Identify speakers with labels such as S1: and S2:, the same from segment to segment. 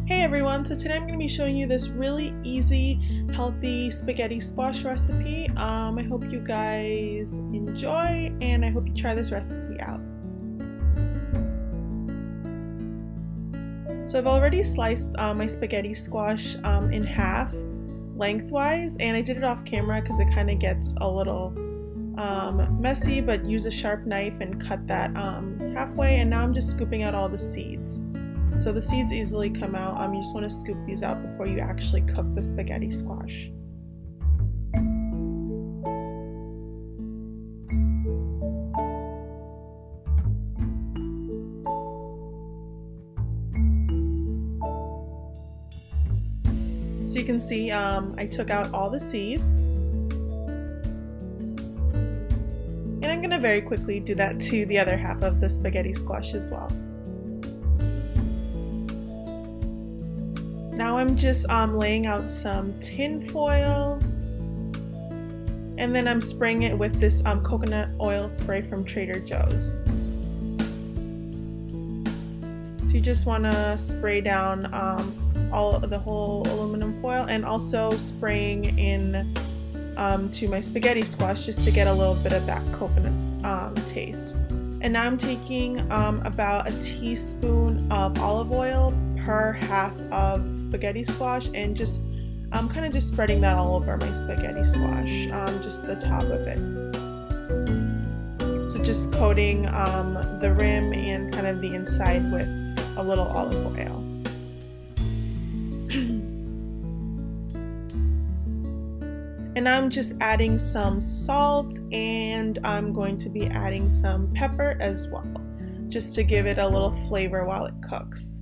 S1: Hey everyone, so today I'm going to be showing you this really easy, healthy spaghetti squash recipe. I hope you guys enjoy and I hope you try this recipe out. So I've already sliced my spaghetti squash in half lengthwise, and I did it off camera because it kind of gets a little messy, but use a sharp knife and cut that halfway, and now I'm just scooping out all the seeds. So the seeds easily come out. You just want to scoop these out before you actually cook the spaghetti squash. So you can see I took out all the seeds. And I'm going to very quickly do that to the other half of the spaghetti squash as well. Now I'm just laying out some tin foil, and then I'm spraying it with this coconut oil spray from Trader Joe's. So you just want to spray down the whole aluminum foil, and also spraying in to my spaghetti squash just to get a little bit of that coconut taste. And now I'm taking about a teaspoon of olive oil per half of spaghetti squash, and just kind of just spreading that all over my spaghetti squash, just the top of it. So just coating the rim and kind of the inside with a little olive oil. And I'm just adding some salt, and I'm going to be adding some pepper as well, just to give it a little flavor while it cooks.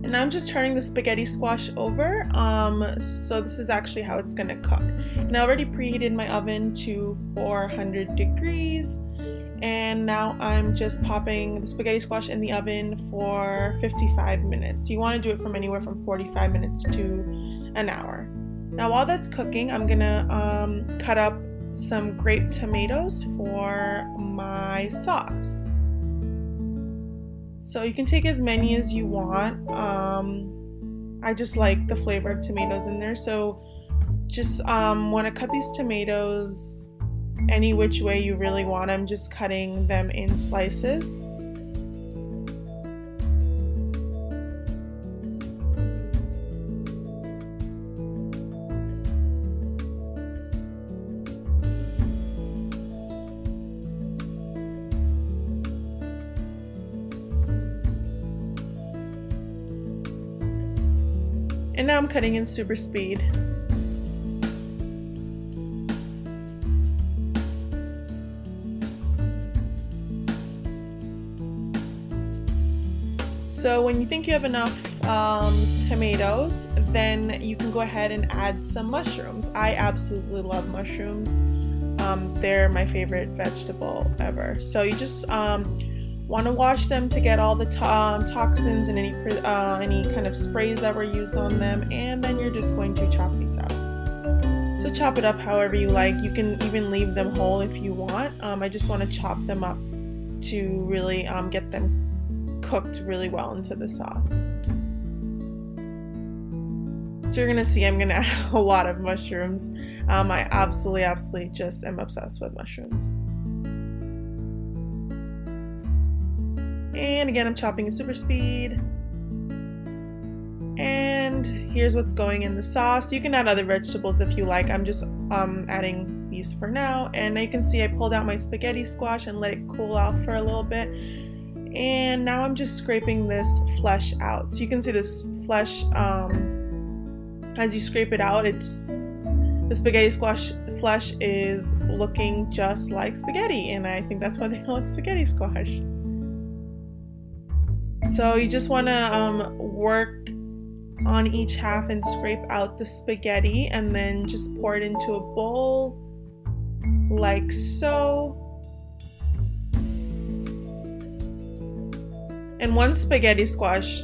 S1: And I'm just turning the spaghetti squash over, so this is actually how it's going to cook. And I already preheated my oven to 400 degrees, and now I'm just popping the spaghetti squash in the oven for 55 minutes. You want to do it from anywhere from 45 minutes to an hour. Now while that's cooking, I'm going to cut up some grape tomatoes for my sauce. So you can take as many as you want. I just like the flavor of tomatoes in there, so just want to cut these tomatoes any which way you really want. I'm just cutting them in slices. And now I'm cutting in super speed. So when you think you have enough tomatoes, then you can go ahead and add some mushrooms. I absolutely love mushrooms. They're my favorite vegetable ever. So you just want to wash them to get all the toxins and any kind of sprays that were used on them, and then you're just going to chop these up. So chop it up however you like. You can even leave them whole if you want. I just want to chop them up to really get them cooked really well into the sauce. So you're gonna see I'm gonna add a lot of mushrooms. I absolutely just am obsessed with mushrooms. And again, I'm chopping at super speed. And here's what's going in the sauce. You can add other vegetables if you like. I'm just adding these for now. And now you can see I pulled out my spaghetti squash and let it cool off for a little bit. And now I'm just scraping this flesh out. So you can see this flesh, as you scrape it out, the spaghetti squash flesh is looking just like spaghetti. And I think that's why they call it spaghetti squash. So you just want to work on each half and scrape out the spaghetti, and then just pour it into a bowl like so. And one spaghetti squash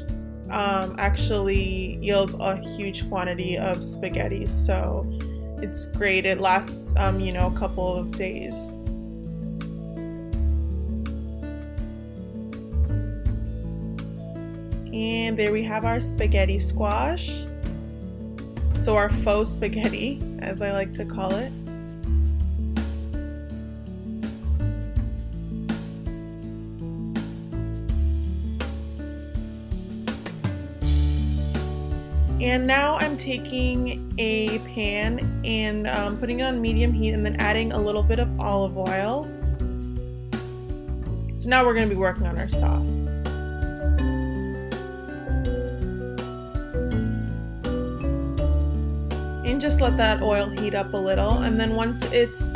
S1: actually yields a huge quantity of spaghetti, so it's great. It lasts a couple of days. And there we have our spaghetti squash. So our faux spaghetti, as I like to call it. And now I'm taking a pan and putting it on medium heat and then adding a little bit of olive oil. So now we're going to be working on our sauce. And just let that oil heat up a little, and then once it's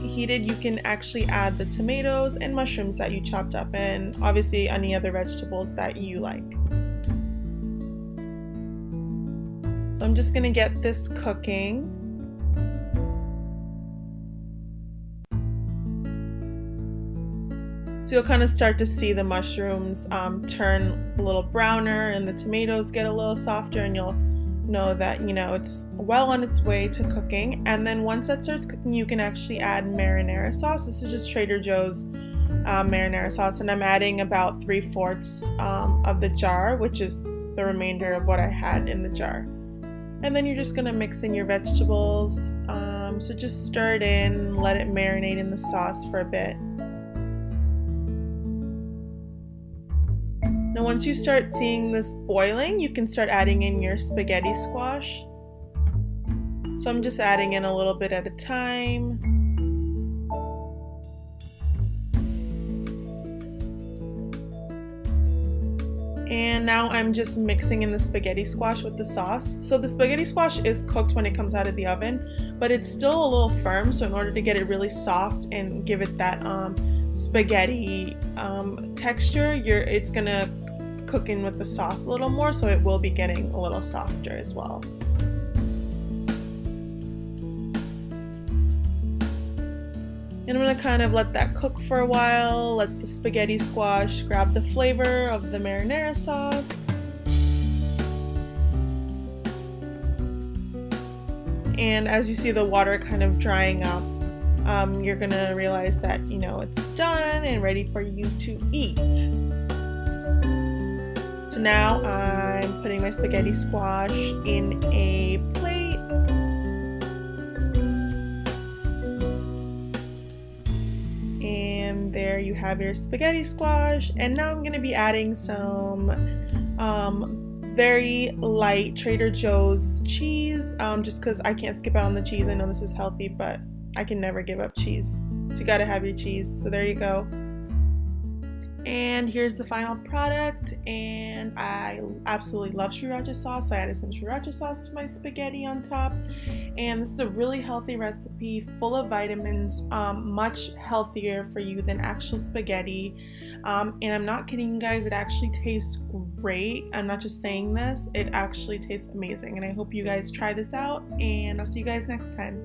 S1: heated, you can actually add the tomatoes and mushrooms that you chopped up, and obviously any other vegetables that you like. So I'm just gonna get this cooking. So you'll kind of start to see the mushrooms turn a little browner and the tomatoes get a little softer, and you'll know that, you know, it's well on its way to cooking. And then once that starts cooking, you can actually add marinara sauce. This is just Trader Joe's marinara sauce, and I'm adding about 3/4 of the jar, which is the remainder of what I had in the jar. And then you're just gonna mix in your vegetables. So just stir it in, let it marinate in the sauce for a bit. Now once you start seeing this boiling, you can start adding in your spaghetti squash. So I'm just adding in a little bit at a time. And now I'm just mixing in the spaghetti squash with the sauce. So the spaghetti squash is cooked when it comes out of the oven, but it's still a little firm. So in order to get it really soft and give it that spaghetti texture, it's gonna cook in with the sauce a little more, so it will be getting a little softer as well. And I'm gonna kind of let that cook for a while, let the spaghetti squash grab the flavor of the marinara sauce. And as you see the water kind of drying up, you're gonna realize that, you know, it's done and ready for you to eat. So now I'm putting my spaghetti squash in a plate. And there you have your spaghetti squash. And now I'm going to be adding some very light Trader Joe's cheese, just because I can't skip out on the cheese. I know this is healthy, but I can never give up cheese. So you got to have your cheese. So there you go. And here's the final product, and I absolutely love sriracha sauce, so I added some sriracha sauce to my spaghetti on top. And this is a really healthy recipe, full of vitamins, much healthier for you than actual spaghetti. And I'm not kidding you guys, it actually tastes great. I'm not just saying this, it actually tastes amazing. And I hope you guys try this out, and I'll see you guys next time.